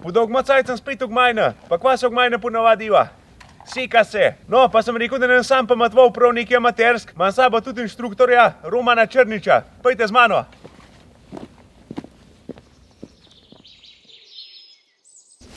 Po dolgem cajt sem spet v gmajne, pa kva se v gmajne ponavadiva. Seka se. No, pa sem rekel, da ne sam pametval prav nekaj amatersk, imam sabo tudi inštruktorja Romana Črniča. Pojte z mano.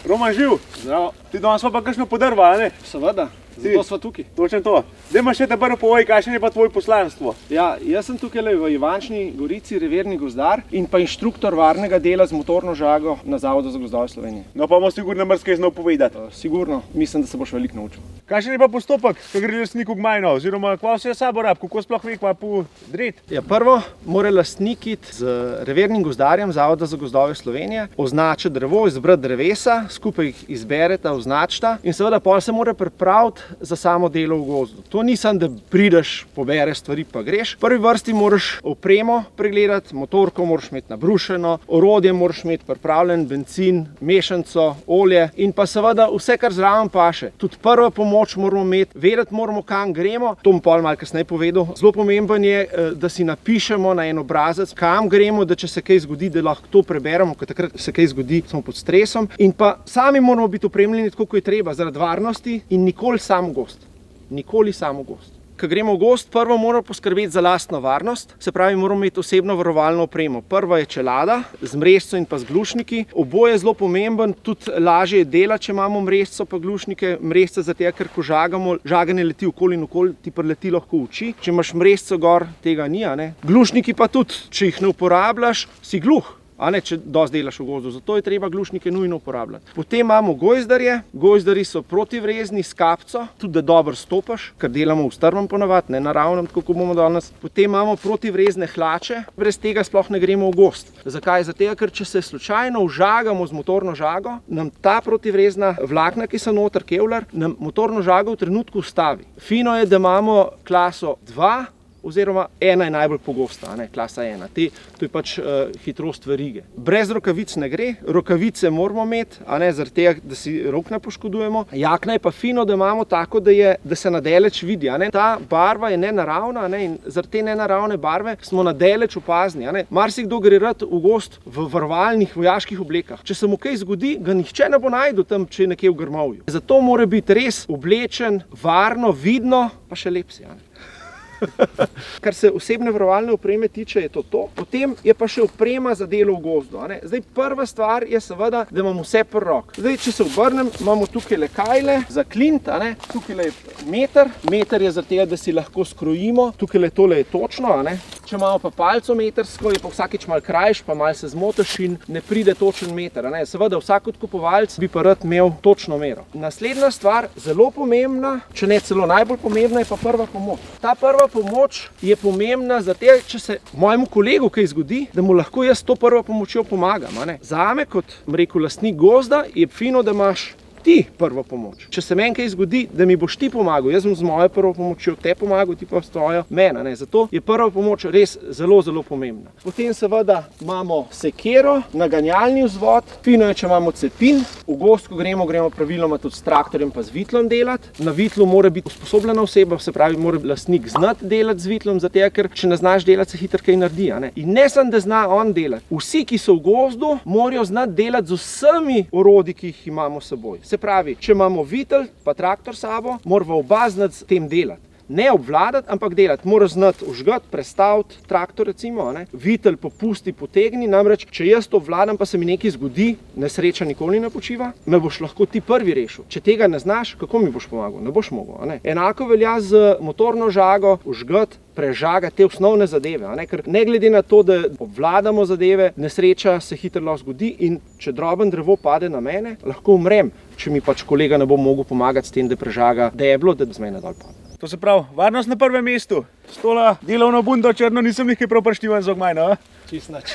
Roman, živ? Zdravo. Ti danes pa kakšno podrva, a ne? Seveda, zato sva tukaj. Točno to. Dajmo še te prvo povej, kakšno je pa tvoje poslanstvo. Ja, jaz sem tukaj v Ivančni Gorici, reverni gozdar in pa inštruktor varnega dela z motorno žago na Zavodu za gozdove Slovenije. No, pa bomo sigurno marsikaj znal povedati. Sigurno, mislim, da se boš veliko naučil. Kakšen je pa postopek, ko gre lastnik v gmajno, oziroma kva vse sabo rab, kako sploh ve, kva podret? Ja, prvo mora lastnik iti z revernim gozdarjem Zavoda za gozdove Slovenije, označiti drevo, izbrati drevesa, skupaj jih izbereta, označita in seveda pol se mora pripraviti za samo delo v gozdu. To ni samo, da prideš, pobereš stvari pa greš. V prvi vrsti moraš opremo pregledati, motorko moraš imeti nabrušeno, orodje moraš imeti pripravljen, bencin, mešanico, olje in pa seveda vse, kar zraven paše. Tudi prva pomoč moramo imeti, vedeti moramo, kam gremo. To bom pol malo kasneje povedal. Zelo pomemben je, da si napišemo na en obrazec, kam gremo, da če se kaj zgodi, da lahko to preberemo, ker takrat se kaj zgodi, smo pod stresom. In pa sami moramo biti opremljeni tako, kot je treba, zaradi varnosti in nikoli sam v gost. Nikoli sam v gost. Ko gremo v gost, prvo moramo poskrbeti za lastno varnost, se pravi, moramo imeti osebno varovalno opremo. Prva je čelada z mrežco in pa z glušniki. Oboje je zelo pomemben, tudi lažje je delati, če imamo mrežco pa glušnike. Mrežca zato, ker ko žagamo, žaganje leti okoli in okoli, ti prileti lahko v oči. Če imaš mrežco gor, tega ni, a ne. Glušniki pa tudi, če jih ne uporabljaš, si gluh. A ne, če dosti delaš v gozdu, zato je treba glušnike nujno uporabljati. Potem imamo gojzdarje, gojzdarji so protivrezni s kapco, tudi da dobro stopaš, ker delamo v strmem ponavadi, ne naravnem, tako kot bomo danes. Potem imamo protivrezne hlače, brez tega sploh ne gremo v gozd. Zakaj? Zato, ker če se slučajno užagamo z motorno žago, nam ta protivrezna vlakna, ki so noter, kevlar, nam motorno žago v trenutku ustavi. Fino je, da imamo klaso 2, oziroma 1 je najbolj pogosta, klasa 1. To je pač hitrost verige. Brez rokavic ne gre, rokavice moramo imeti, zaradi tega, da si rok ne poškodujemo. Jakna je pa fino, da imamo tako, da se na daleč vidi. Ta barva je nenaravna in zaradi te nenaravne barve smo na daleč opazni. Marsikdo gre rad v gozd v varovalnih vojaških oblekah. Če se mu kaj zgodi, ga nihče ne bo našel tam, če je nekje v grmovju. Zato mora biti res oblečen, varno, vidno, pa še lep si. Kar se osebne varovalne opreme tiče, je to. Potem je pa še oprema za delo v gozdu. Zdaj, prva stvar je seveda, da imamo vse pri roki. Zdaj, če se obrnem, imamo tukaj le kajle za klint, tukaj je meter. Meter je za tega, da si lahko skrojimo. Tukaj tole je točno, Če imamo pa palcometrsko, je pa vsakič malo krajš, pa malo se zmotiš in ne pride točen meter. Seveda, vsak odkupovalec bi pa rad imel točno mero. Naslednja stvar, zelo pomembna, če ne celo najbolj pomembna, je pa prva pomoč. Ta prva pomoč je pomembna zato, če se mojemu kolegu kaj zgodi, da mu lahko jaz to prvo pomočjo pomagam. Zame, kot rekel lastnik gozda, je fino, da imaš ti prvo pomoč. Če se meni kaj zgodi, da mi boš ti pomagal, jaz bom z mojo prvo pomočjo te pomagal, ti pa s tvojo mene. Zato je prva pomoč res zelo, zelo pomembna. Potem seveda imamo sekero, naganjalni vzvod, fino je, če imamo cepin. V gozd, ko gremo praviloma tudi s traktorjem pa z vitlom delati. Na vitlu mora biti usposobljena oseba, se pravi, mora lastnik znati delati z vitlom, zato ker če ne znaš delati, se hitro kaj naredi. In ne samo, da zna on delati. Vsi, ki so v gozdu, morajo znati delati z vsemi orodji, ki jih imamo s seboj. Se pravi, če imamo vitel pa traktor sabo, moramo oba znati s tem delati. Ne obvladati, ampak delati. Moraš znati užgati, prestaviti traktor recimo, vitel popusti, potegni, namreč, če jaz to obvladam, pa se mi nekaj zgodi, nesreča nikoli ne počiva, me boš lahko ti prvi rešil. Če tega ne znaš, kako mi boš pomagal? Ne boš mogel. Enako velja z motorno žago, užgati, prežagati te osnovne zadeve, ker ne glede na to, da obvladamo zadeve, nesreča se hitro lahko zgodi in če droben drevo pade na mene, lahko umrem, če mi pač kolega ne bo mogel pomagati s tem, da prežaga deblo, da z mene dol pade. To se pravi, varnost na prvem mestu. S tola delovno bundo črno nisem nekaj prav prištivan za gmajno. Čist nič.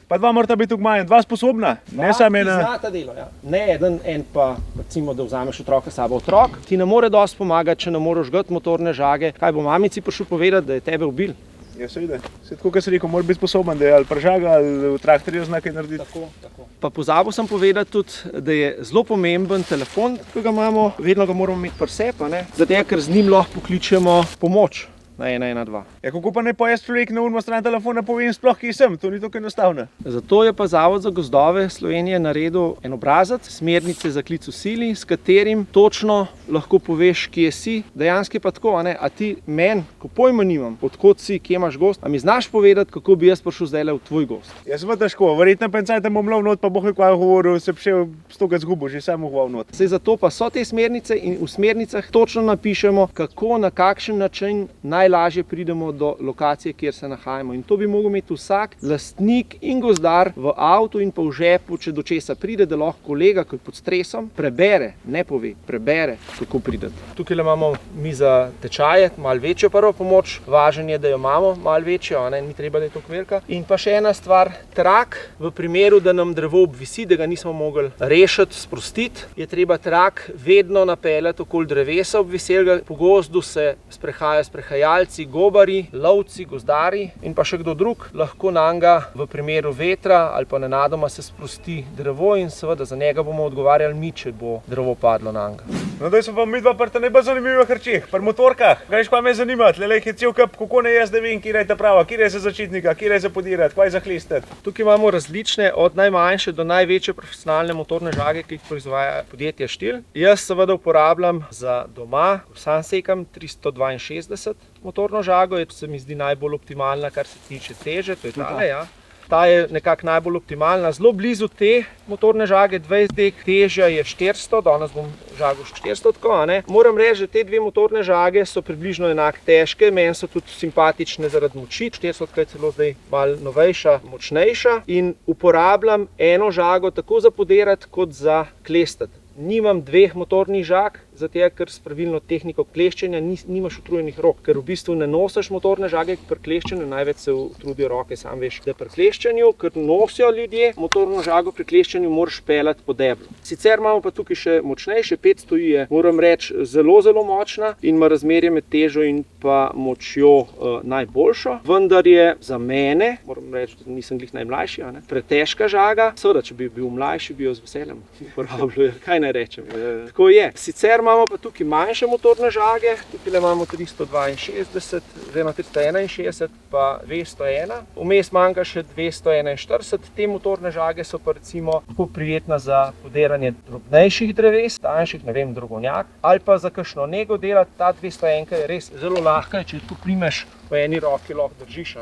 Pa 2 morata biti v gmajno, 2 sposobna. Ne samo ena. Znata delo, ja. Ne en pa, recimo, da vzameš otroka sabo. Otrok ti ne more dosti pomagati, če ne moreš žgati motorne žage. Kaj bo mamici prišel povedati, da je tebe ubil? Ja, seveda. Tako, kot sem rekel, mora biti sposoben, da je ali pržaga, ali v traktorju zna kaj narediti. Tako. Pa pozabil sem povedati tudi, da je zelo pomemben telefon, ki ga imamo, vedno ga moramo imeti pri sebi, zato ker z njim lahko pokličemo pomoč. na 112. Ja, kako pa naj pa jaz človek na urno stran telefona povem sploh, kje sem? To ni tako enostavno. Zato je pa Zavod za gozdove Slovenije naredil en obrazac, smernice za klic v sili, s katerim točno lahko poveš, kje si. Dejansko je pa tako, a ti meni, ko pojma nimam, odkot si, kje imaš gozd, a mi znaš povedati, kako bi jaz prišel zdajle v tvoj gozd? Jaz sem težko, verjetno pencajte bom lov not, pa boh kaj govoril, se še stoga zgubo, že samo hval not. Sej zato pa so te smernice in v smernicah točno napišemo, kako, na kakšen način najlažje pridemo do lokacije, kjer se nahajamo. In to bi mogel imeti vsak lastnik in gozdar v avtu in pa v žepu, če do česa pride, da lahko kolega, ko je pod stresom, prebere, ne pove, prebere, kako prideti. Tukaj imamo mi za tečaje, malo večjo prvo pomoč, važen je, da jo imamo malo večjo, ni treba, da je toliko velika. In pa še ena stvar, trak, v primeru, da nam drevo obvisi, da ga nismo mogli rešiti, sprostiti, je treba trak vedno napeljati okoli drevesa obviselega. Po gozdu se sprehajajo sprehajalci, gobari, lovci, gozdari in pa še kdo drug. Lahko nanga v primeru vetra ali pa nenadoma se sprosti drevo in seveda za njega bomo odgovarjali mi, če bo drevo padlo nanga. No, daj so pa midva prta najbolj zanimivih rečeh, pri motorkah. Kaj pa me zanima, tlele je cel kup, kako ne jaz da vem, kje je ta prava, kje je za začetnika, kje je za podirati, kaj za hlistati. Tukaj imamo različne, od najmanjše do največje profesionalne motorne žage, ki jih proizvaja podjetje Štil. Jaz seveda uporabljam za doma, sam sekam 362 motorno žago, se mi zdi najbolj optimalna, kar se tiče teže, to je tale, ja. Ta je nekako najbolj optimalna. Zelo blizu te motorne žage, 20 dek, težja je 400, danes bom žagal 400 tako, Moram reči, da te dve motorne žage so približno enako težke, meni so tudi simpatične zaradi moči, 400 je celo zdaj malo novejša, močnejša in uporabljam eno žago tako za podirati kot za klestati. Nimam dveh motornih žag, zato ker s pravilno tehniko kleščenja nimaš utrujenih rok, ker v bistvu ne nosiš motorne žage pri kleščenju, največ se utrudijo roke, sam veš, da pri kleščenju, ker nosijo ljudje, motorno žago pri kleščenju moraš peljati po deblu. Sicer imamo pa tukaj še močnejše, 500 je, moram reči, zelo, zelo močna in ima razmerje med težo in pa močjo najboljšo, vendar je za mene, moram reči, da nisem glih najmlajši, pretežka žaga, seveda, če bi bil mlajši, bi jo z veseljem uporabljal, kaj naj rečem. Tako je. Sicer imamo pa tukaj manjše motorne žage, tukaj imamo 362, oziroma 361 pa 201. Vmes manjka še 241. Te motorne žage so pa recimo tako prijetna za podiranje drobnejših dreves, tanjših, ne vem, drogonjak, ali pa za kakšno nego delati. Ta 201 je res zelo lahka, če tu primeš v eni roki lahko držiš,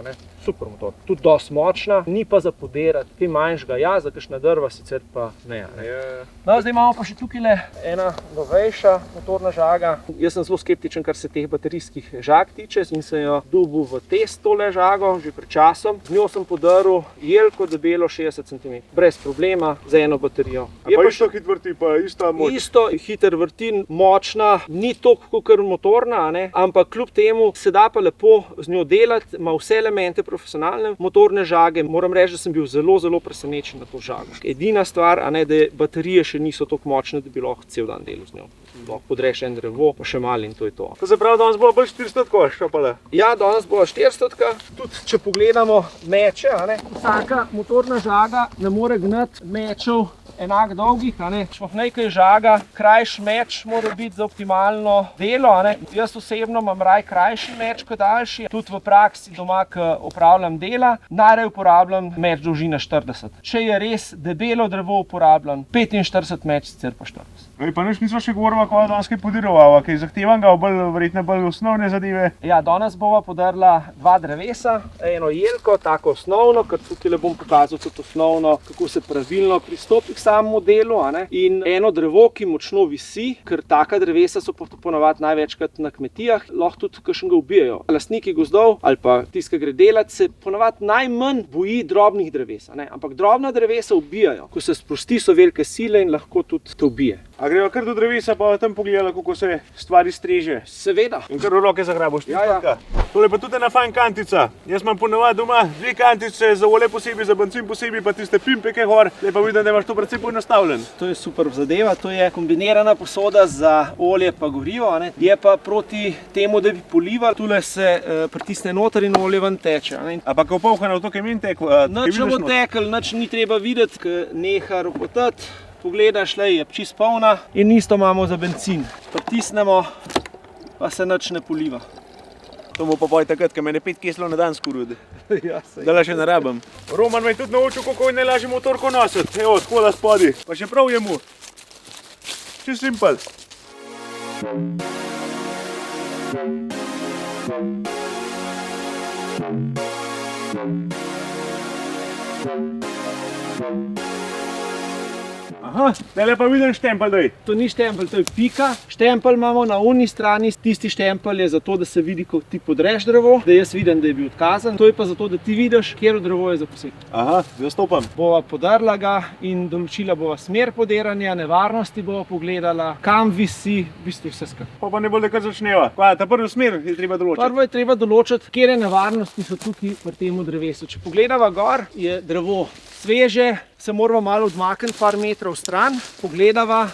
super motor. Tudi dosti močna, ni pa za podirati, kaj manjšega, ja, za kakšna drva, sicer pa ne. No, zdaj imamo pa še tukaj ena novejša motorna žaga. Jaz sem zelo skeptičen, kar se teh baterijskih žag tiče in sem jo dobil v test tole žago že pred časom. Z njo sem podaril jelko debelo 60 cm, brez problema, za eno baterijo. Je pa isto hit vrti, pa ista moč? Isto hiter vrti, močna, ni toliko kot motorna, ampak kljub temu se da pa lepo z njo delati, ima vse elemente profesionalne motorne žage. Moram reči, da sem bil zelo, zelo presenečen na to žago. Edina stvar, da baterije še niso toliko močne, da bi lahko cel dan delal z njo. Lahko podreš en drevo, pa še malo in to je to. To se pravi, danes bo bolj 400 šopale? Ja, danes bo 400. Tudi če pogledamo meče, vsaka motorna žaga ne more gnati mečev enako dolgih, Špofnejka je žaga, krajši meč mora biti za optimalno delo, Jaz osebno imam raj krajši meč kot daljši. Tudi v praksi doma, ko opravljam dela, najraje uporabljam meč dolžine 40. Če je res debelo drevo, uporabljam 45 meč, sicer pa 40. Pa nič nismo še govorili, kako danes kaj podirova, kaj zahtevanga, verjetno bolj osnovne zadeve. Ja, danes bova podarila dva drevesa, eno jelko, tako osnovno, ker tukaj bom pokazal tudi osnovno, kako se pravilno pristopi k samemu delu, in eno drevo, ki močno visi, ker taka drevesa so ponavadi največkrat na kmetijah, lahko tudi kakšnega ubijajo. Lastniki gozdov ali pa tisti, ki gre delat, se ponavadi najmanj boji drobnih dreves, ampak drobna drevesa ubijajo. Ko se sprosti, so velike sile in lahko tudi te ubije. A greva kar do drevesa pa tam pogledala, kako se stvari streže? Seveda. In kar v roke zagraboš. Ja. Tole pa tudi ena fajn kantica. Jaz imam ponavadi doma dve kantice, za olje posebej, za bencin posebej, pa tiste pimpeke gor. Zdaj pa vidim, da imaš to precej poenostavljen. To je super zadeva, to je kombinirana posoda za olje pa gorivo, Je pa proti temu, da bi polival, tule se pritisne noter in olje ven teče. Ampak ko polhana v to, kaj meni tekel? Nič ne bo tekel, nič ni treba videti, ko neha ropotati. Pogledaš, je čist polna in isto imamo za bencin. Pritisnemo, pa se nič ne poliva. To mu pa poj takrat, ko mene 5 kilo na dan skurudi. Ja, sej. Da le še ne rabim. Roman me je tudi naučil, kako je najlažje motorko nositi. Evo, tako da spodi. Pa še prav je mu. Čist simpel. Aha, zdaj pa vidim štempelj doj. To ni štempelj, to je pika. Štempelj imamo na unji strani, tisti štempelj je zato, da se vidi, ko ti podreš drevo, da jaz vidim, da je bil odkazan. To je pa zato, da ti vidiš, kjer drevo je za posek. Aha, zastopam. Bova podrla ga in določila bova smer podiranja, nevarnosti bova pogledala, kam visi, v bistvu vse skupaj. Pa ne bo, da kar začneva. Kaj, ta prvi smer je treba določiti. Prvo je treba določiti, kjer nevarnosti so tukaj pri tem drevesu. Če pogledava gor, je drevo sveže, se moramo malo odmakniti par metrov stran, pogledava,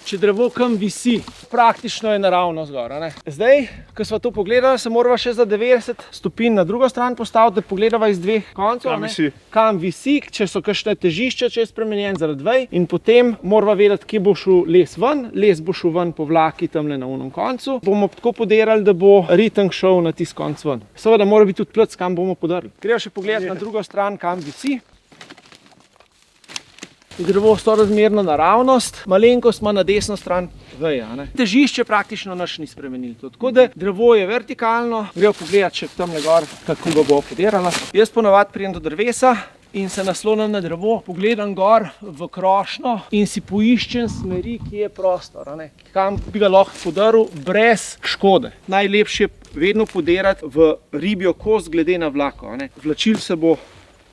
če drevo kam visi. Praktično je naravno zgor. Zdaj, ko smo to pogledali, se moramo še za 90 stopinj na drugo stran postaviti, da pogledava iz dveh koncev. Kam visi, če so kakšne težišče, če je spremenjen zaradi vej. In potem moramo vedeti, kje bo šel les ven. Les bo šel ven po vlaki tamle na unem koncu. Bomo tako podirali, da bo ritem šel na tisti konc ven. Seveda mora biti tudi plec, kam bomo podirali. Gremo še pogledati na drugo stran, kam visi. Drevo sorazmerno naravnost, malenkost ima na desno stran veja. Težišče praktično naš ni spremenilo. Tako da drevo je vertikalno, gremo pogledati še tamle gor, kako ga bo podirala. Jaz ponavadi pridem do drevesa in se naslonim na drevo, pogledam gor v krošnjo in si poiščem smeri, ki je prostor, kam bi ga lahko podaril brez škode. Najlepše je vedno podirati v ribjo kost glede na vlako. Vlačil se bo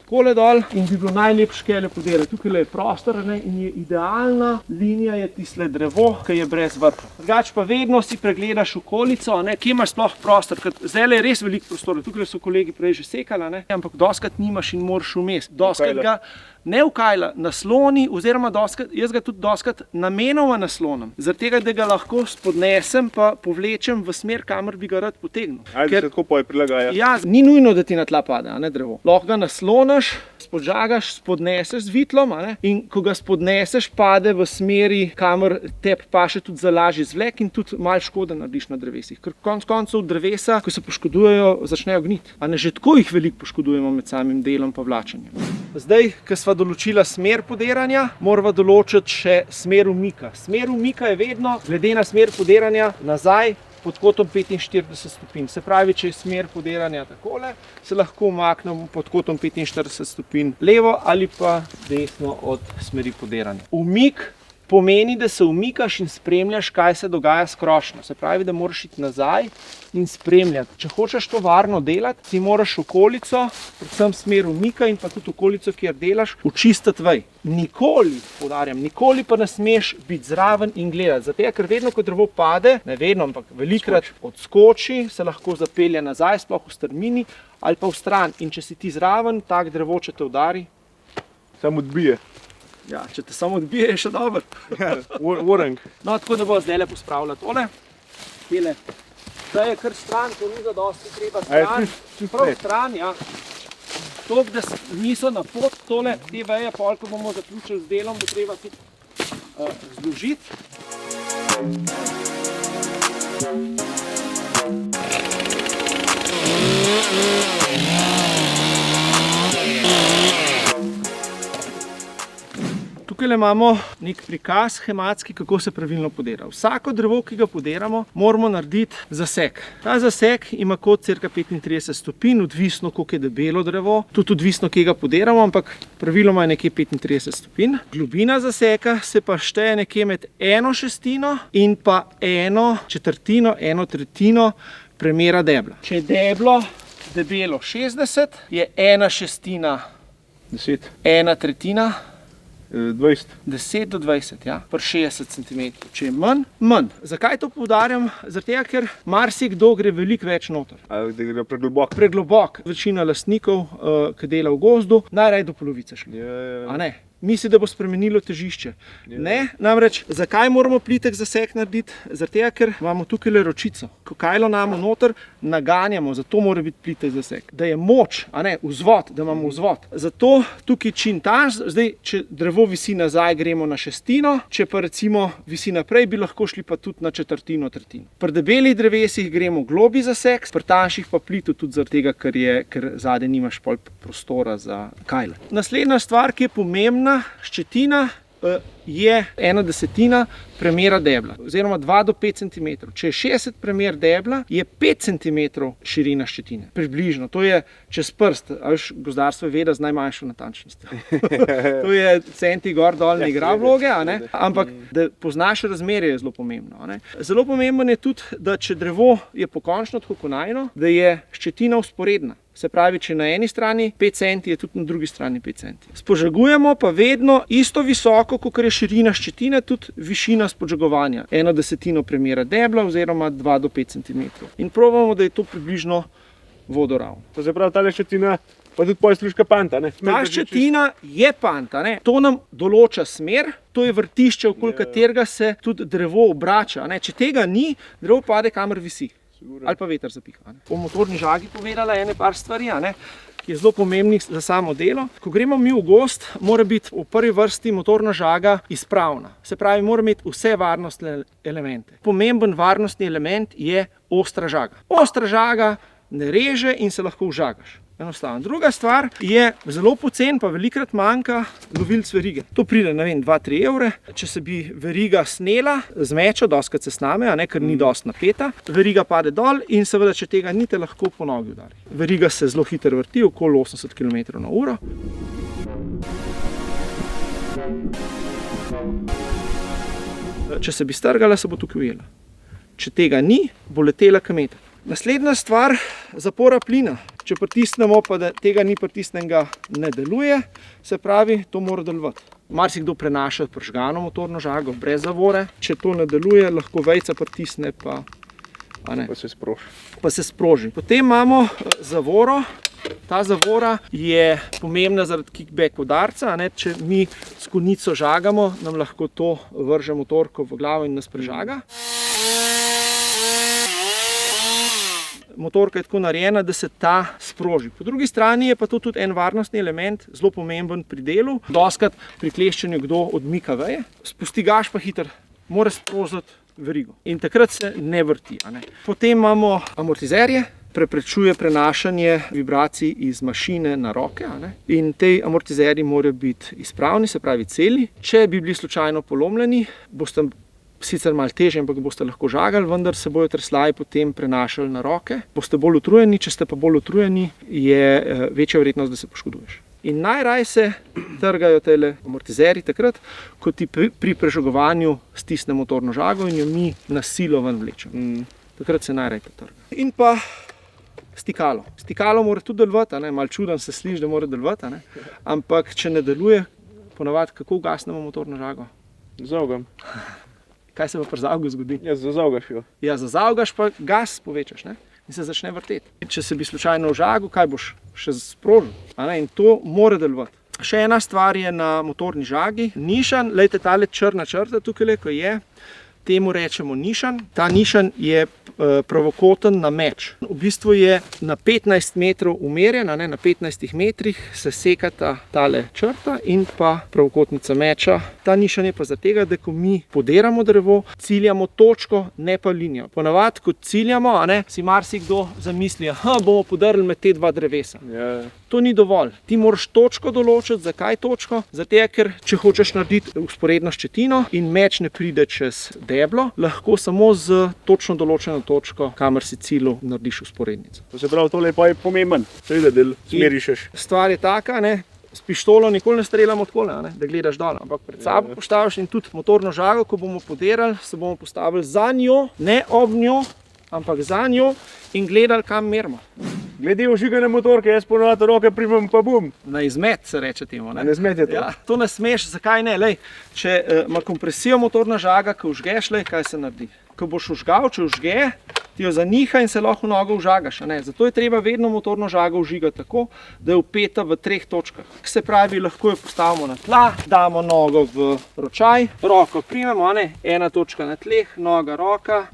takole dol in bi bilo najlepše kele podirati. Tukaj je prostor in je idealna linija je tisle drevo, ki je brez vrha. Drugače pa vedno si pregledaš okolico, kje imaš sploh prostor, ker zdaj je res veliko prostora. Tukaj so kolegi prej že sekali, ampak doskrat nimaš in moraš vmes. Doskrat ga ne vkajla, nasloni, oziroma jaz ga tudi doskrat namenoma naslonim, zaradi tega, da ga lahko spodnesem pa povlečem v smer, kamor bi ga rad potegnil. Ker se tako poje prilagaja. Ja, ni nujno, da ti na tla pade, drevo. Lahko ga nasloniš, spodžagaš, spodneseš z vitlom, in ko ga spodneseš, pade v smeri, kamor tebi paše tudi za lažji zvlek in tudi malo škode narediš na drevesih. Ker konec koncev drevesa, ko se poškodujejo, začnejo gniti. Že tako jih veliko poškodujemo med samim delom pa vlačenjem. Zdaj, ko sva določila smer podiranja, morava določiti še smer umika. Smer umika je vedno, glede na smer podiranja, nazaj pod kotom 45 stopinj. Se pravi, če je smer podiranja takole, se lahko umaknemo pod kotom 45 stopinj levo ali pa desno od smeri podiranja. Umik pomeni, da se umikaš in spremljaš, kaj se dogaja s krošnjo. Se pravi, da moraš iti nazaj in spremljati. Če hočeš to varno delati, ti moraš okolico, predvsem smer umika in pa tudi okolico, kjer delaš, očistiti vej. Nikoli, poudarjam, nikoli pa ne smeš biti zraven in gledati. Zato, ker vedno, ko drevo pade, ne vedno, ampak velikrat odskoči, se lahko zapelje nazaj, sploh v strmini ali pa v stran. In če si ti zraven, tak drevo, če te udari, Samo odbije. Ja, če te samo odbije, je še dobro. Orang. No, tako da bo zdaj lepo spravila tole. Tele. Zdaj je kar stran, to ni zadosti treba stran. Prav stran, ja. Toliko, da niso na pot tole, te veje, pol, ko bomo zaključili z delom, bo treba tudi zložiti. Tukaj imamo nek prikaz schematski, kako se pravilno podira. Vsako drevo, ki ga podiramo, moramo narediti zasek. Ta zasek ima kot cirka 35 stopinj, odvisno, koliko je debelo drevo, tudi odvisno, kje ga podiramo, ampak praviloma je nekje 35 stopinj. Globina zaseka se pa šteje nekje med 1/6 in pa 1/4, 1/3 premera debla. Če je deblo debelo 60, je 1/6, 10. 1/3, 20. 10 do 20, ja, pri 60 cm. Če je manj, manj. Zakaj to poudarjam? Zaradi tega, ker marsikdo gre veliko več noter. Ali da gre preglobok? Preglobok. Večina lastnikov, ki dela v gozdu, najraje do polovice šli. A ne? Misli, da bo spremenilo težišče. Ne, namreč, zakaj moramo plitek zasek narediti? Zaradi tega, ker imamo tukaj ročico. Ko kajlo namo noter, naganjamo, zato mora biti plitest zaseg. Da je moč, a ne, vzvod, da imamo vzvod. Zato tukaj čim tanjši, zdaj, če drevo visi nazaj, gremo na šestino, če pa recimo visi naprej, bi lahko šli pa tudi na četrtino, tretjino. Pri debelih drevesih gremo globi zaseg, pri tanjših pa plitu tudi zaradi tega, ker zadaj nimaš pol prostora za kajle. Naslednja stvar, ki je pomembna, ščetina, je 1/10 premera debla, oziroma 2 do 5 cm. Če je 60 premer debla, je 5 cm širina ščetine. Približno, to je čez prst, a veš, gozdarstvo je veda z najmanjšo natančnostjo. To je centi gor dol ne igra vloge, a ne? Ampak da poznaš razmerje je zelo pomembno. A ne? Zelo pomembno je tudi, da če drevo je pokončno tako konajno, da je ščetina vzporedna. Se pravi, če na eni strani 5 cm, je tudi na drugi strani 5 cm. Spožagujemo pa vedno isto visoko, kot je širina ščetine, tudi višina spodžagovanja. 1/10 premera debla oziroma 2 do 5 cm. In probamo, da je to približno vodoravno. To se pravi, tale ščetina pa tudi pol služka panta, ne? Ta ščetina je panta, ne? To nam določa smer, to je vrtišče, okoli katerega se tudi drevo obrača. Ne? Če tega ni, drevo pade kamor visi. Ali pa veter zapiha. O motorni žagi povedala ene par stvari, ki je zelo pomembnih za samo delo. Ko gremo mi v gozd, mora biti v prvi vrsti motorna žaga izpravna. Se pravi, mora imeti vse varnostne elemente. Pomemben varnostni element je ostra žaga. Ostra žaga ne reže in se lahko užagaš. Enostavno. Druga stvar je zelo pocen, pa velikrat manjka lovilc verige. To pride, ne vem, 2-3 evre. Če se bi veriga snela z meča, dostikrat se sname, ker ni dosti napeta, veriga pade dol in seveda, če tega ni, te lahko po nogi udari. Veriga se zelo hitro vrti, okoli 80 km/h. Če se bi strgala, se bo tukaj ujela. Če tega ni, bo letela k meter. Naslednja stvar, zapora plina. Če pritisnemo, pa da tega ni pritisnjenega, ne deluje, se pravi, to mora delovati. Marsikdo prenaša prižgano motorno žago brez zavore. Če to ne deluje, lahko vejca pritisne, pa se sproži. Potem imamo zavoro. Ta zavora je pomembna zaradi kickback udarca. Če mi s konico žagamo, nam lahko to vrže motorko v glavo in nas prežaga. Motorka je tako narejena, da se ta sproži. Po drugi strani je pa to tudi en varnostni element, zelo pomemben pri delu. Dostikrat pri kleščenju kdo odmika veje, spustigaš pa hitro, mora sprožiti verigo. In takrat se ne vrti. Potem imamo amortizerje, preprečuje prenašanje vibracij iz mašine na roke. In te amortizerji morajo biti izpravni, se pravi celi. Če bi bili slučajno polomljeni, boste sicer malo težje, ampak boste lahko žagali, vendar se bojo treslaji potem prenašali na roke. Boste bolj utrujeni, če ste pa bolj utrujeni, je večja verjetnost, da se poškoduješ. In najraje se trgajo tele amortizerji takrat, ko ti pri prežagovanju stisne motorno žago in jo mi na silo ven vlečemo. Takrat se najraje potrga. In pa stikalo. Stikalo mora tudi delovati, malo čuden se sliši, da mora delovati, ampak če ne deluje, ponavadi kako ugasnemo motorno žago? Zavgam. Kaj se pa pri zavgu zgodi? Ja, zazavgaš jo. Ja, zazavgaš pa gas povečaš, in se začne vrteti. Če se bi slučajno užagal, kaj boš še sprožil? In to mora delovati. Še ena stvar je na motorni žagi. Nišan, lejte tale črna črta tukaj, ko je, temu rečemo nišan. Ta nišan je pravokoten na meč. V bistvu je na 15 metrov umerjen, na 15 metrih se sekata tale črta in pa pravokotnica meča. Ta nišan je pa zaradi tega, da ko mi podiramo drevo, ciljamo točko, ne pa linijo. Ponavadi, ko ciljamo, si marsikdo zamisli, bomo podarili med te dva drevesa. To ni dovolj. Ti moraš točko določiti. Zakaj točko? Zato, ker če hočeš narediti vzporedno ščetino in meč ne pride čez deblo, lahko samo z točno določeno točko, kamor si ciljal, narediš vzporednico. To se pravi, tole pa je pomemben, seveda, da smerišeš. Stvar je taka, s pištolo nikoli ne streljamo takole, da gledaš dol, ampak pred sabo postaviš in tudi motorno žago, ko bomo podirali, se bomo postavili za njo, ne ob njo, ampak za njo in gledali, kam merimo. Glede ožigane motorke, jaz ponavadi roke primem pa bum. Na izmet se reče temu. Na izmet je to. Ja, to ne smeš, zakaj ne? Če ima kompresijo motorna žaga, ko užgeš, kaj se naredi? Ko boš užgal, če užge, ti jo zaniha in se lahko nogo užagaš. Zato je treba vedno motorno žago užigati tako, da je vpeta v 3 točkah. Se pravi, lahko jo postavimo na tla, damo nogo v ročaj, roko primemo, ena točka na tleh, noga, roka,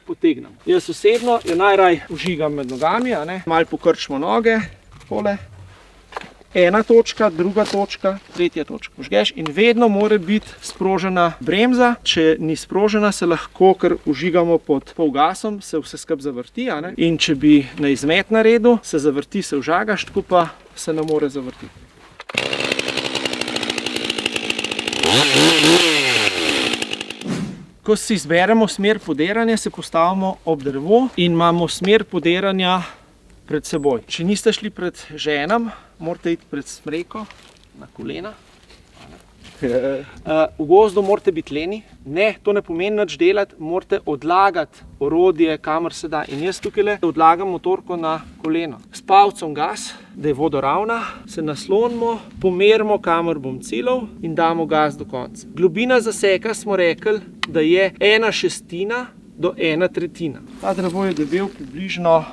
potegnem. Jaz osebno jo najraj vžigam med nogami, malo pokrčimo noge, tole. Ena točka, druga točka, tretja točka. Vžgeš in vedno mora biti sprožena bremza. Če ni sprožena, se lahko, ker vžigamo pod polgasom, se vse skupaj zavrti. In če bi na izmet naredil, se zavrti, se vžagaš, tako pa se ne more zavrtiti. Ko si izberemo smer podiranja, se postavimo ob drevo in imamo smer podiranja pred seboj. Če niste šli pred ženom, morate iti pred smreko, na kolena. V gozdu morate biti leni. Ne, to ne pomeni nič delati, morate odlagati orodje, kamor se da. In jaz tukaj odlagam motorko na koleno. S palcem gas, da je vodoravna, se naslonimo, pomerimo, kamor bom ciljal in damo gas do konca. Globina zaseka smo rekli, da je 1/6 do 1/3. Ta drevo je debel približno,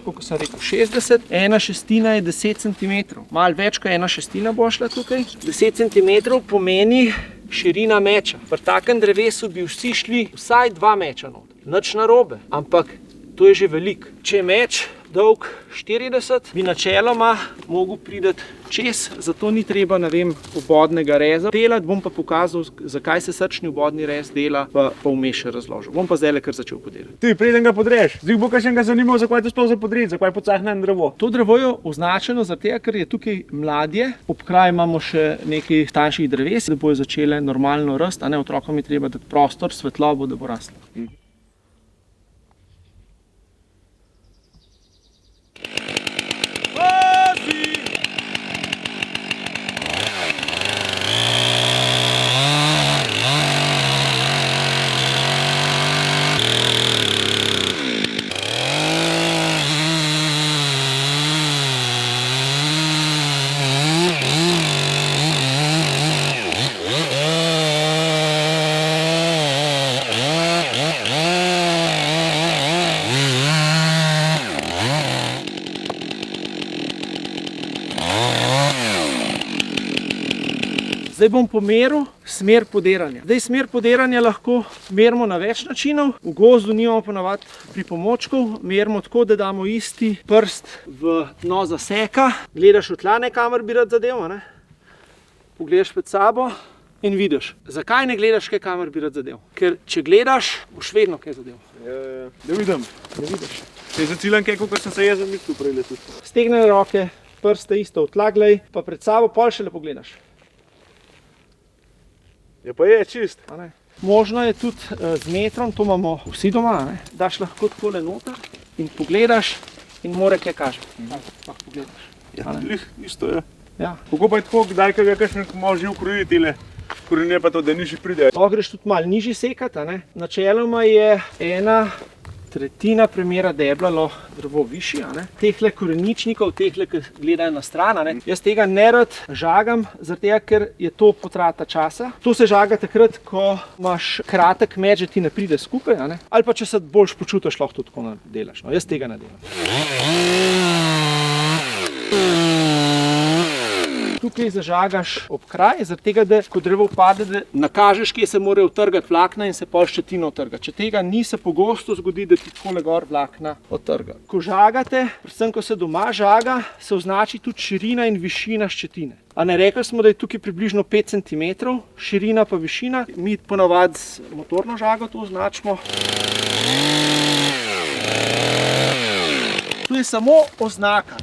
kot sem rekel, 60, 1/6 je 10 cm. Malo več kot 1/6 bo šla tukaj. 10 cm pomeni širina meča. Pri takem drevesu bi vsi šli vsaj 2 meča not. Nič narobe, ampak to je že veliko. Če je meč dolg 40, bi načeloma mogel priti čez, zato ni treba, ne vem, obodnega reza delati. Bom pa pokazal, zakaj se srčni obodni rez dela, pa vmes še razložil. Bom pa zdaj kar začel podirati. Ti, preden ga podreš, zdaj bo kakšnega zanimal, zakaj to sploh za podreti, zakaj pocahne na drevo. To drevo je označeno zato, ker je tukaj mladje. Ob kraju imamo še nekaj tanjših dreves, da bojo začele normalno rasti, otrokom je treba dati prostor, svetlobo, da bo raslo. Zdaj bom pomeril smer podiranja. Zdaj smer podiranja lahko merimo na več načinov. V gozdu nimamo ponavadi pripomočkov. Merimo tako, da damo isti prst v dno zaseka. Gledaš v tla, kamor bi rad zadev, pogledaš pred sabo in vidiš. Zakaj ne gledaš, kamor bi rad zadev? Ker če gledaš, boš vedno kaj zadev. Da vidim. Da vidiš. Se zaciljam kaj, kot sem se jaz zamislil prej letu. Stegne roke, prste isto v tla, glej, pa pred sabo pol šele pogledaš. Ja pa je čist. Možno je tudi z metrom, to imamo vsi doma, daš lahko takole noter in pogledaš in more kaj kaže. Lahko pogledaš. Ja, isto je. Ja. Kako pa je tako, kdaj kaj kakšen malo že ukrojiti, korenje pa to, da nižji pride. To greš tudi malo nižji sekati, Načeloma je 1/3 premera debla lahko drevo višji, Tehle koreničnikov, tehle, ki gledajo na stran, Jaz tega ne rad žagam, zaradi tega, ker je to potrata časa. To se žaga takrat, ko imaš kratek meč, da ti ne pride skupaj, Ali pa če se boljš počutiš, lahko tudi tako delaš. Jaz tega ne delam. Tukaj zažagaš ob kraj, zaradi tega, da ko drevo pade, da nakažeš, kje se morajo utrgati vlakna in se pol ščetina utrga. Če tega ni, se pogosto zgodi, da ti takole gor vlakna utrga. Ko žagate, predvsem ko se doma žaga, se označi tudi širina in višina ščetine. Rekli smo, da je tukaj približno 5 cm, širina pa višina. Mi ponavadi z motorno žago to označimo. To je samo oznaka,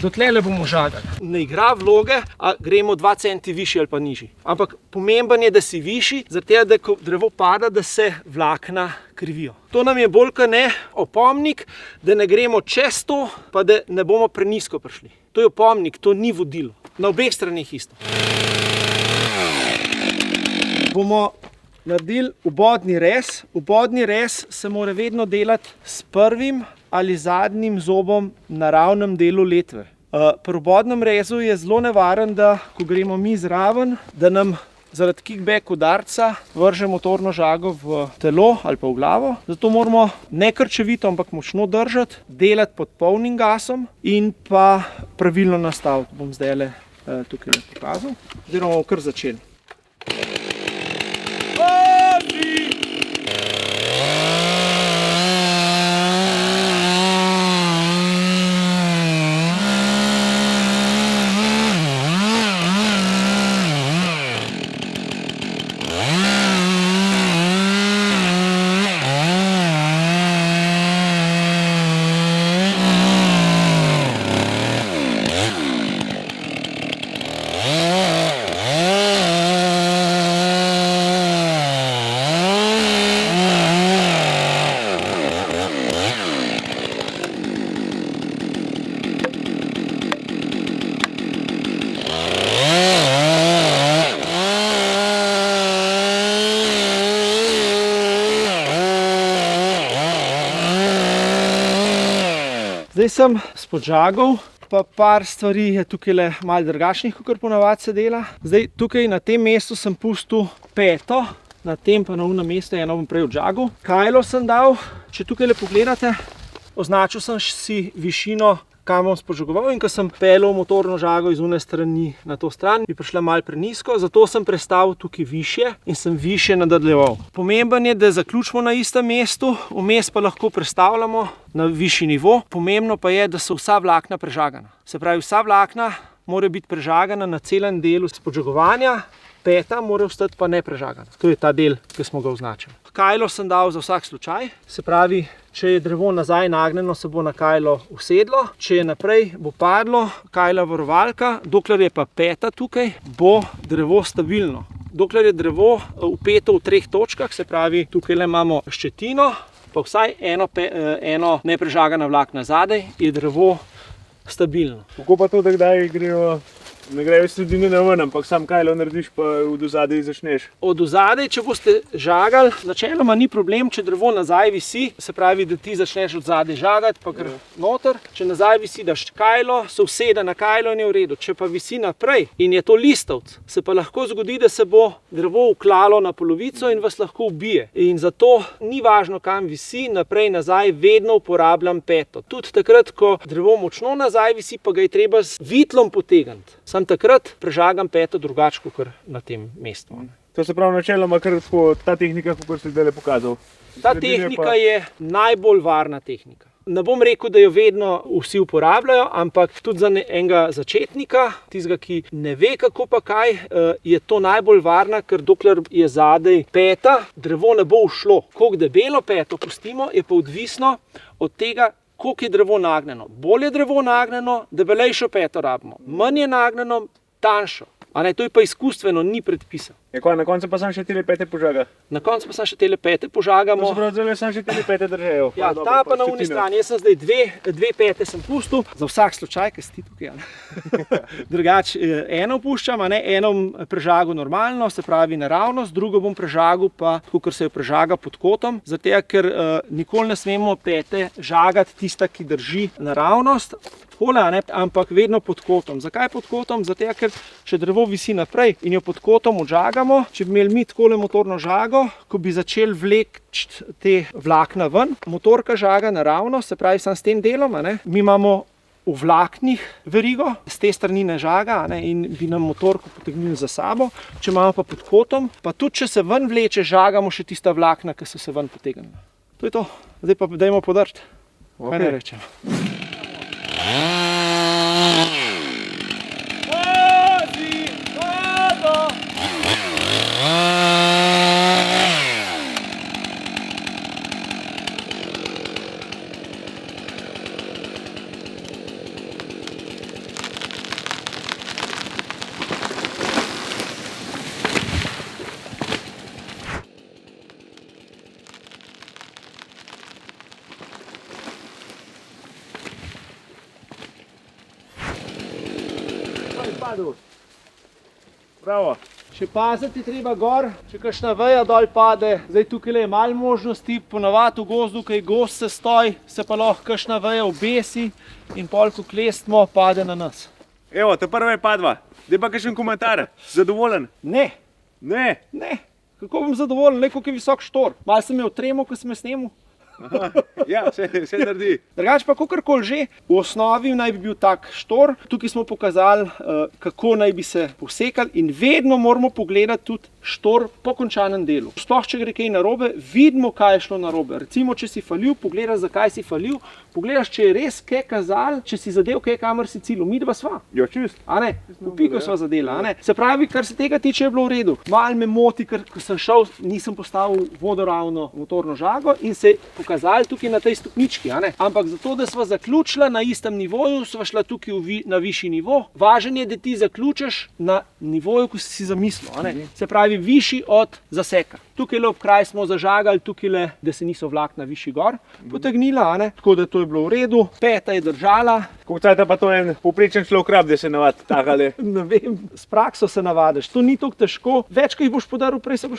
dotlele bomo žagali. Ne igra vloge, a gremo 2 cm višji ali pa nižji. Ampak pomemben je, da si višji, zaradi tega, da ko drevo pada, da se vlakna krivijo. To nam je bolj kot ne opomnik, da ne gremo čez to, pa da ne bomo prenizko prišli. To je opomnik, to ni vodilo. Na obeh stranih isto. Bomo naredili ubodni rez. Ubodni rez se mora vedno delati s prvim ali zadnjim zobom na ravnem delu letve. Pri ubodnem rezu je zelo nevaren, da ko gremo mi zraven, da nam zaradi kickback udarca vrže motorno žago v telo ali pa v glavo. Zato moramo ne krčevito, ampak močno držati, delati pod polnim gasom in pa pravilno nastaviti. Bom zdaj tukaj pokazal. Oziroma bomo kar začeli. Zdaj sem spodžagal, pa par stvari je tukaj le malo drugačnih, kot ponavadi se dela. Zdaj tukaj na tem mestu sem pustil peto, na tem pa na onem mestu eno bom prej odžagal. Kajlo sem dal, če tukaj le pogledate, označil sem si višino, kam bom spožagoval, in ko sem peljal motorno žago iz one strani na to stran, bi prišla malo prenizko, zato sem prestavil tukaj višje in sem višje nadaljeval. Pomemben je, da zaključimo na istem mestu, vmes pa lahko prestavljamo na višji nivo. Pomembno pa je, da so vsa vlakna prežagana. Se pravi, vsa vlakna mora biti prežagana na celem delu spodžagovanja, peta mora ostati pa neprežagana. To je ta del, ki smo ga označili. Kajlo sem dal za vsak slučaj, se pravi, če je drevo nazaj nagnjeno, se bo na kajlo usedlo, če je naprej, bo padlo, kajla varovalka, dokler je pa peta tukaj, bo drevo stabilno. Dokler je drevo upeto v 3 točkah, se pravi, tukaj le imamo ščetino, pa vsaj eno neprežagana vlakna zadaj, je drevo stabilno. Kako pa to, da kdaj ne grejo v sredini na ven, ampak sam kajlo narediš, pa od ozadej začneš? Od ozadej, če boste žagali, načeloma ni problem, če drevo nazaj visi, se pravi, da ti začneš od zadaj žagati, pa kar noter. Če nazaj visi, daš kajlo, se usede na kajlo in je v redu. Če pa visi naprej in je to listovc, se pa lahko zgodi, da se bo drevo uklalo na polovico in vas lahko ubije. In zato ni važno, kam visi, naprej, nazaj, vedno uporabljam peto. Tudi takrat, ko drevo močno nazaj visi, pa ga je treba z vitlom potegniti. Sam takrat prežagam peto drugače, kot na tem mestu. To se pravi načeloma kar tako, ta tehnika, kot si zdaj pokazal. Ta tehnika je najbolj varna tehnika. Ne bom rekel, da jo vedno vsi uporabljajo, ampak tudi za enega začetnika, tistega, ki ne ve kako pa kaj, je to najbolj varna, ker dokler je zadaj peta, drevo ne bo ušlo. Koliko debelo peto pustimo, je pa odvisno od tega, koliko je drevo nagnjeno. Bolj je drevo nagnjeno, debelejšo peto rabimo. Manj je nagnjeno, tanjšo. To je pa izkustveno, ni predpisano. Na koncu pa sam še tele pete požaga? Na koncu pa sam še tele pete požagamo. To se pravi, zdaj sam še tele pete držajo. Ja, ta pa na uni strani. Jaz sem zdaj dve pete sem pustil, za vsak slučaj, ker si ti tukaj. Drugače, eno puščam, eno prežagu normalno, se pravi naravnost, drugo bom prežagu pa, kot se jo prežaga pod kotom, zato ker nikoli ne smemo pete žagati tista, ki drži naravnost, ampak vedno pod kotom. Zakaj pod kotom? Zato ker če drevo visi naprej in jo pod kotom odžagamo, če bi imeli mi takole motorno žago, ko bi začeli vleči te vlakna ven, motorka žaga naravno, se pravi sam s tem delom, mi imamo v vlaknih verigo, z te strani ne žaga in bi nam motorko potegnili za sabo, če imamo pa pod kotom, pa tudi če se ven vleče, žagamo še tista vlakna, ki so se ven potegnili. To je to, zdaj pa dajmo podrti. Kaj ne rečem? Bravo. Še paziti treba gor, če kakšna veja dol pade. Zdaj tukaj je malo možnosti, ponavadi v gozdu, kaj gozd se stoji, se pa lahko kakšna veja obesi in pol, ko klestimo, pade na nas. Evo, ta prva je padva. Daj pa kakšen komentar. Zadovoljen? Ne. Ne? Ne. Kako bom zadovoljen, le koliko je visok štor. Malo sem imel tremo, ko sem jo snemal. Ja, vse naredi. Drugače pa kakorkoli že, v osnovi naj bi bil tak štor. Tukaj smo pokazali, kako naj bi se posekali in vedno moramo pogledati tudi štor po končanem delu. Sploh, če gre kaj narobe, vidimo, kaj je šlo narobe. Recimo, če si falil, pogledaš, zakaj si falil, pogledaš, če je res kaj kazal, če si zadev kaj, kamor si cilil. Midva sva. Jo, čist. V piko sva zadela. Se pravi, kar se tega tiče, je bilo v redu. Malo me moti, ker ko sem šel, nisem postavil vodoravno motorno žago in se pokazali tukaj na tej stopnički. Ampak zato, da sva zaključila na istem nivoju, sva šla tukaj na višji nivo. Važen je, da ti zaključiš na nivoju, ko si zamislil. Se pravi, višji od zaseka. Tukaj ob kraj smo zažagali, tukaj, da se niso vlakna višji gor potegnila, a ne? Tako da to je bilo v redu, peta je držala. Koliko cajta pa to en povprečen človek rab, da se navadi takale? Ne vem, s prakso se navadiš, to ni tako težko, več, ko jih boš podaril, prej se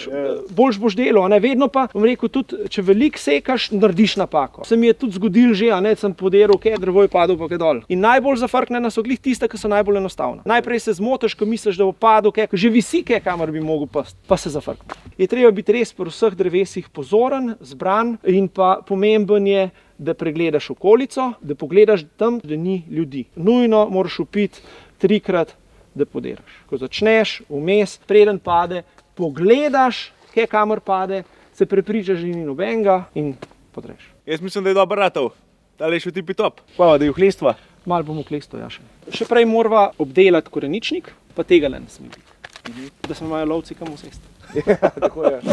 boljš boš delal, a ne? Vedno pa, bom rekel, tudi, če veliko sekaš, narediš napako. Se mi je tudi zgodil že, a ne, sem poderal, kaj drevo je padel pa kaj dol. In najbolj zafrknjena so glih tiste, ki so najbolj enostavna. Najprej se zmotiš, ko misliš, da bo padel, kaj, že visi kaj, kamor bi mogel pasti, pa se zafrkne. Je treba biti res pri vseh drevesih pozoren, zbran in pa pomemben je, da pregledaš okolico, da pogledaš tam, da ni ljudi. Nujno moraš vpiti 3-krat, da podiraš. Ko začneš, vmes, preden pade, pogledaš, kaj kamor pade, se prepričaš, da ni nobenega in podreš. Jaz mislim, da je dober ratov. Tale je še tipi top. Hvala, da je vhlestva. Malo bomo klesto, ja še. Še prej morava obdelati koreničnik, pa tega ne sme biti. Da smo imajo lovci kam usesti. Ja, tako je.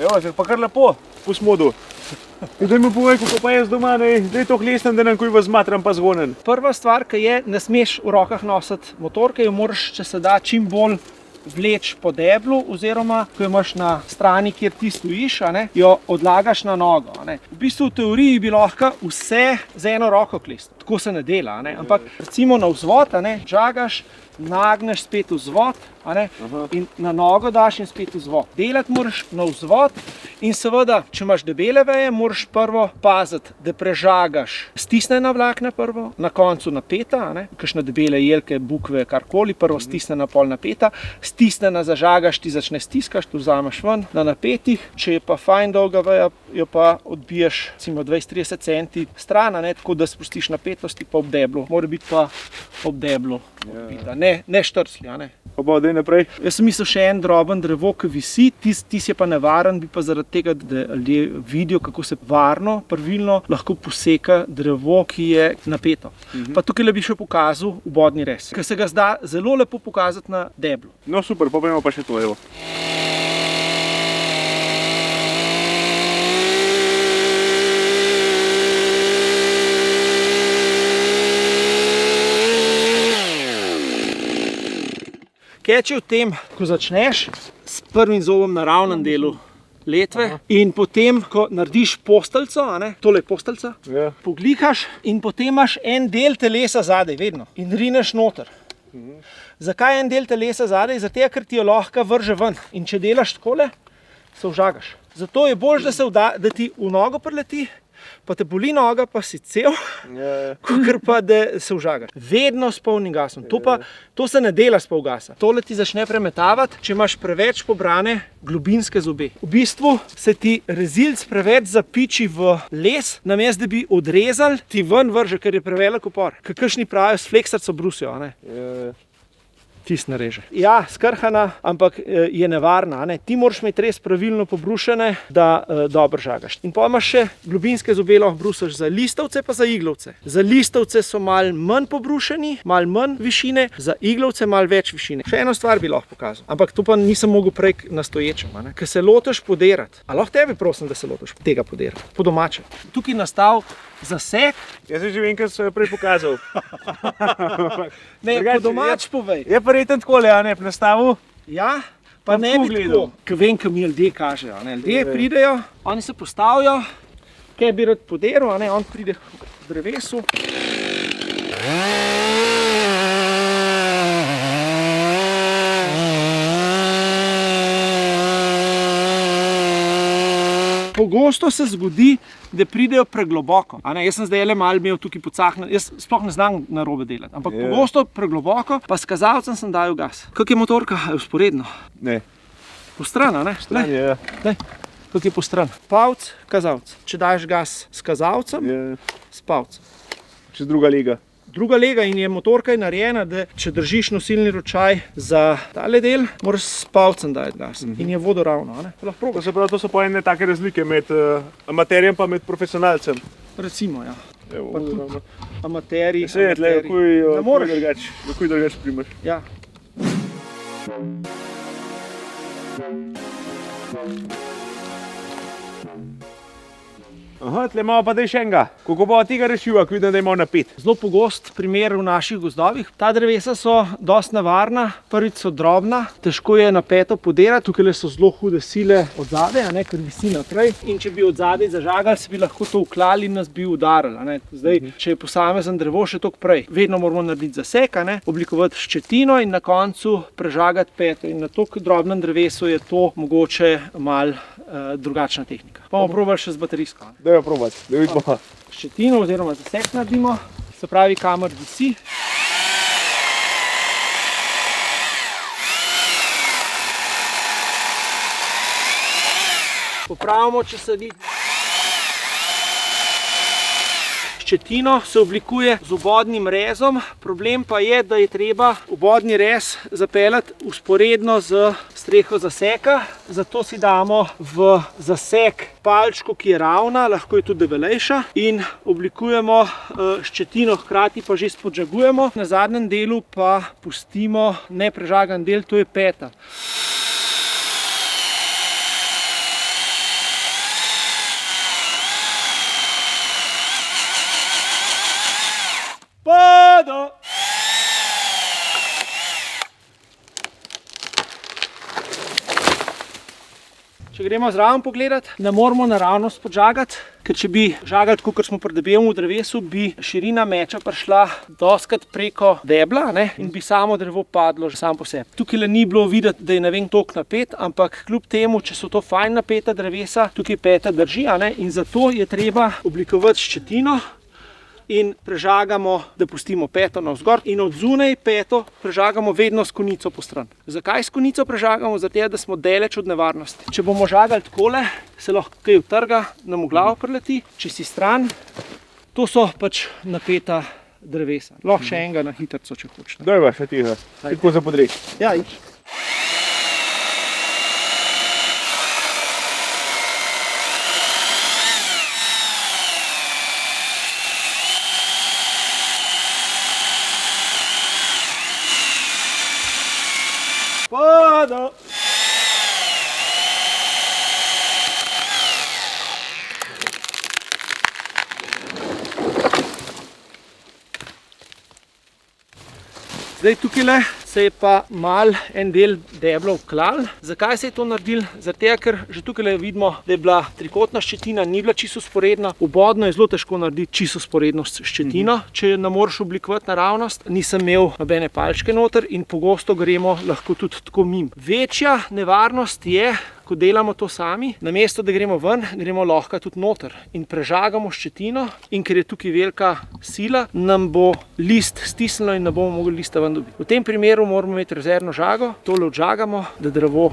Evo, se pa kar lepo po smodu. Zdaj mi povej, kako pa jaz doma, zdaj to hlesnem, da nam kuj vas zmatram pa zgonen. Prva stvar, ki je, ne smeš v rokah nositi motorke, jo moraš, če se da, čim bolj vleč po deblu, oziroma, ko jo imaš na strani, kjer ti stojiš, a ne, jo odlagaš na nogo. A ne. V bistvu v teoriji bi lahko vse z eno roko klestil. Tako se ne dela, a ne. Ampak recimo na vzvod, a ne, žagaš, nagneš spet vzvod, a ne, in na nogo daš in spet vzvod. Delati moraš na vzvod in seveda, če imaš debele veje, moraš prvo paziti, da prežagaš stisnjena vlakna prvo, na koncu napeta, a ne, kakšne debele jelke, bukve, karkoli, prvo stisnjena, pol napeta, stisnjena zažagaš, ti začne stiskaš, tu vzameš ven na napetih, če je pa fajn dolga veja, jo pa odbiješ recimo 20-30 centi stran, a ne, tako da spustiš napetosti pa ob deblu, mora biti pa ob deblu odbita, ne štrcli, a ne. Pa bo, daj naprej. Jaz sem mislil še en droben drevo, ki visi, tis je pa nevaren, bi pa zaradi tega, da ljudje vidijo, kako se varno, pravilno lahko poseka drevo, ki je napeto. Pa tukaj bi še pokazal vbodni rez, ker se ga zda zelo lepo pokazati na deblu. No super, pa bomo pa še to, evo. Keč je v tem, ko začneš s prvim zobom na ravnem delu letve in potem, ko narediš posteljico, a ne, tole je posteljica, poglihaš in potem imaš en del telesa zadaj, vedno, in rineš noter. Zakaj en del telesa zadaj? Zato, ker ti jo lahko vrže ven. In če delaš takole, se vžagaš. Zato je bolj, da ti v nogo prileti, pa te boli noga, pa si cel, kakor pa da se vžagaš. Vedno s polnim gasom. To se ne dela s pol gasa. Tole ti začne premetavati, če imaš preveč pobrane globinske zobe. V bistvu se ti rezilc preveč zapiči v les, namesto da bi odrezal, ti ven vrže, ker je prevelik upor. Kakšni pravijo, s fleksarco brusijo, a ne? Tist nareže. Ja, skrhana, ampak je nevarna, a ne? Ti moraš imeti res pravilno pobrušene, da dobro žagaš. In pa imaš še globinske zobe, lahko brusaš za listovce pa za iglovce. Za listovce so malo manj pobrušeni, malo manj višine, za iglovce malo več višine. Še eno stvar bi lahko pokazal, ampak to pa nisem mogel prej na stoječem, a ne? Ker se lotiš podirati. A lahko tebe prosim, da se lotiš tega podirati, po domače. Tukaj nastal zasek. Jaz že vem, kaj sem prej pokazal. Ne, po domač povej. Je pa reten takole, a ne, nastavil? Ja, pa ne bi tako. Ker vem, kaj mi ljudje kažejo, a ne. Ljudje pridejo, oni se postavijo, kaj bi rad podiral, a ne, on pride k drevesu. Pogosto se zgodi, da pridejo pregloboko. Jaz sem zdaj le malo imel tukaj pocahnen, jaz sploh ne znam narobe delati, ampak pogosto pregloboko, pa s kazalcem sem dajal gas. Kak je motorka? Je vzporedno? Ne. Po stran, a ne? Stran je, ja. Daj, kak je po stran? Pavc, kazalc. Če daš gas s kazalcem, s pavcem. Čez druga liga. druga lega in je motorka narejena, da če držiš nosilni ročaj za tale del, moraš s palcem dati gas in je vodoravno. Lahko probaš. Se pravi, to so pa ene take razlike med amaterjem pa med profesionalcem. Recimo, ja. Pa tudi amaterji. Se je tle, kuj drugač primaš. Ja. Aha, tle imamo pa daj še enega. Kako bo tega rešil, ko vidim, da imamo napet? Zelo pogost primer v naših gozdovih. Ta drevesa so dosti nevarna, prvič so drobna, težko je na peto podirati, tukaj so zelo hude sile od zadaj, ker visi naprej. In če bi od zadaj zažagali, se bi lahko to uklali in nas bi udarili. Zdaj, če je posamezen drevo še toliko prej, vedno moramo narediti zasek, oblikovati ščetino in na koncu prežagati peto. In na toliko drobnem drevesu je to mogoče malo drugačna tehnika. Pa bomo probali še z baterijsko. Dajmo probati, da vidimo. Ščetino oziroma zasek naredimo, se pravi, kamor visi. Popravimo, če se vidi. Ščetino se oblikuje z obodnim rezom, problem pa je, da je treba obodni rez zapeljati vzporedno z streho zaseka, zato si damo v zasek palčko, ki je ravna, lahko je tudi debelejša in oblikujemo ščetino, hkrati pa že spodžagujemo. Na zadnjem delu pa pustimo neprežagan del, to je peta. Pada! Če gremo zraven pogledati, ne moramo naravnost podžagati, ker če bi žagali tako, kot smo pri debelem drevesu, bi širina meča prišla dostikrat preko debla in bi samo drevo padlo že samo po sebi. Tukaj ni bilo videti, da je ne vem toliko napet, ampak kljub temu, če so to fajn napeta drevesa, tukaj peta drži, in zato je treba oblikovati ščetino in prežagamo, da pustimo peto navzgor in od zunaj peto prežagamo vedno s konico po stran. Zakaj s konico prežagamo? Zato, da smo daleč od nevarnosti. Če bomo žagali takole, se lahko kaj utrga, nam v glavo prileti, če si stran, to so pač napeta drevesa. Lahko še enega na hitrco, če hočete. Dajva še tega, tako za podreč. Ja, ič. Pada! Zdaj tukajle se je pa mal en del debla vklal. Zakaj se je to naredilo? Zato, ker že tukaj vidimo, da je bila trikotna ščetina, ni bila čisto vzporedna. Obodno je zelo težko narediti čisto vzporedno ščetino, če ne moreš oblikovati naravnost. Nisem imel nobene palčke noter in pogosto gremo lahko tudi tako mimo. Večja nevarnost je, ko delamo to sami, namesto da gremo ven, gremo lahko tudi noter in prežagamo ščetino, in ker je tukaj velika sila, nam bo list stisnilo in ne bomo mogli lista ven dobiti. V tem primeru moramo imeti rezervno žago, tole odžagamo, da drevo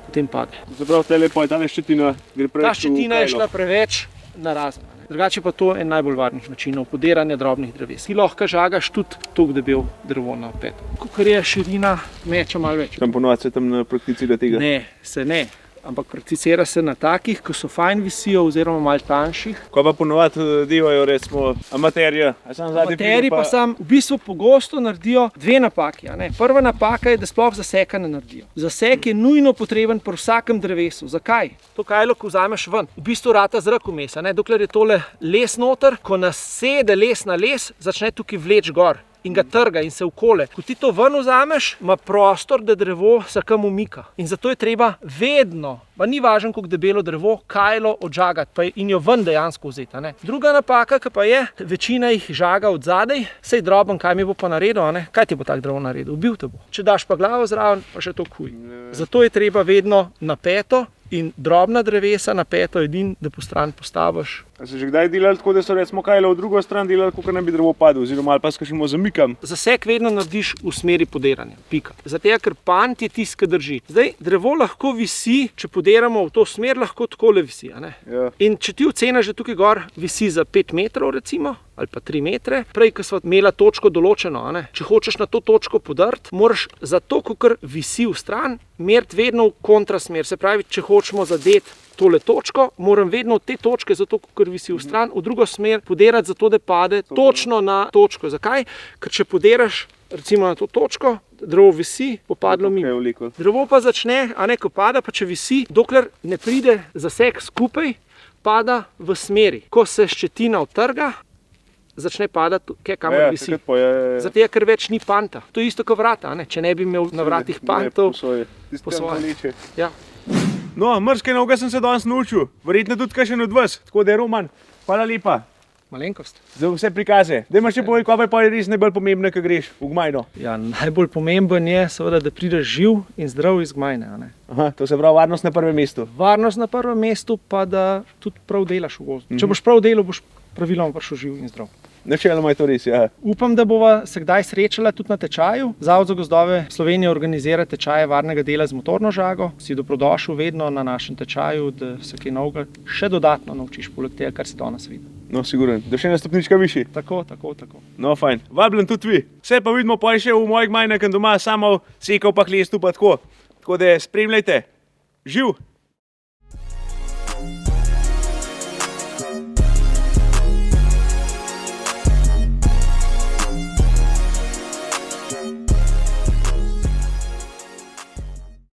potem pade. Zaprav tele pa je tale ščetina gre preveč v Ta ščetina je šla preveč narazen. Drugače pa to je en najbolj varnih načinov podiranja drobnih dreves. Ti lahko žagaš tudi toliko debel drevo na peto. Kakor je širina meča malo več. Tam ponovadi se tam ne prakticira tega? Ne, se ne. Ampak prakticira se na takih, ki so fajn visijo oziroma malo tanjših. Ko pa ponovadi devajo recimo amaterja? Amaterji pa sam v bistvu pogosto naredijo dve napaki. Prva napaka je, da sploh zaseka ne naredijo. Zasek je nujno potreben pri vsakem drevesu. Zakaj? To kajlo, ko vzameš ven, v bistvu rata zrak vmes. Dokler je tole les noter, ko nasede les na les, začne tukaj vleč gor in ga trga in se ukole. Ko ti to ven vzameš, ima prostor, da drevo se kam umika. In zato je treba vedno, pa ni važno, koliko debelo drevo, kajlo odžagati in jo ven dejansko vzeti. Druga napaka, ki pa je, večina jih žaga od zadaj, sej droben, kaj mi bo pa naredil, kaj ti bo tak drevo naredil? Ubil te bo. Če daš pa glavo zraven, pa še to kuj. Zato je treba vedno napeto in drobna drevesa napeto edin, da po stran postaviš. A se že kdaj delali tako, da so recimo kajlo v drugo stran delali, kot nam bi drevo padlo, oziroma ali pa s kakšnim zamikam? Zaseg vedno narediš v smeri podiranja, pika. Zato, ker pant je tisti, ki drži. Zdaj, drevo lahko visi, če podiramo v to smer, lahko takole visi. A ne? Ja. In če ti oceniš, že tukaj gor visi za 5 metrov, recimo, ali pa 3 metre, prej, ko smo imeli točko določeno, a ne? Če hočeš na to točko podrt, moraš za to, kakor visi v stran, meriti vedno v kontrasmer. Se pravi, če hočemo zadeti tole točko, moram vedno od te točke, zato ker visi v stran, v drugo smer podirati, zato da pade točno na točko. Zakaj? Ker če podiraš recimo na to točko, drevo visi, bo padlo mimo. Drevo pa začne, a ne, ko pada, pa če visi, dokler ne pride zaseg skupaj, pada v smeri. Ko se ščetina odtrga, začne padati, kamor visi. Zato, ker več ni panta. To je isto kot vrata, a ne? Če ne bi imel na vratih pantov, po svoje. Ja. No, mrzke novega sem se danes naučil, verjetno tudi kakšen od vas, tako da je Roman, hvala lepa Malenkost. za vse prikaze. Daj mi še povej, kaj pa je res najbolj pomembno, ko greš v Gmajno. Ja, najbolj pomemben je seveda, da prideš živ in zdrav iz Gmajne. A ne? Aha, to se pravi varnost na prvem mestu. Varnost na prvem mestu, pa da tudi prav delaš v gozdu. Če boš prav delal, boš praviloma prišel živ in zdrav. Načeloma je to res, ja. Upam, da bova se kdaj srečala tudi na tečaju. Zavod za gozdove Slovenije organizira tečaje varnega dela z motorno žago. Si dobrodošel vedno na našem tečaju, da se kaj novega še dodatno naučiš, poleg tega, kar si danes videl. No, sigurno, da še ena stopnička višji. Tako. No, fajn. Vabljen tudi vi. Vse pa vidimo pa še v mojih Gmajnah, doma samo sekal pa hlestu pa tako. Tako da spremljajte. Živ!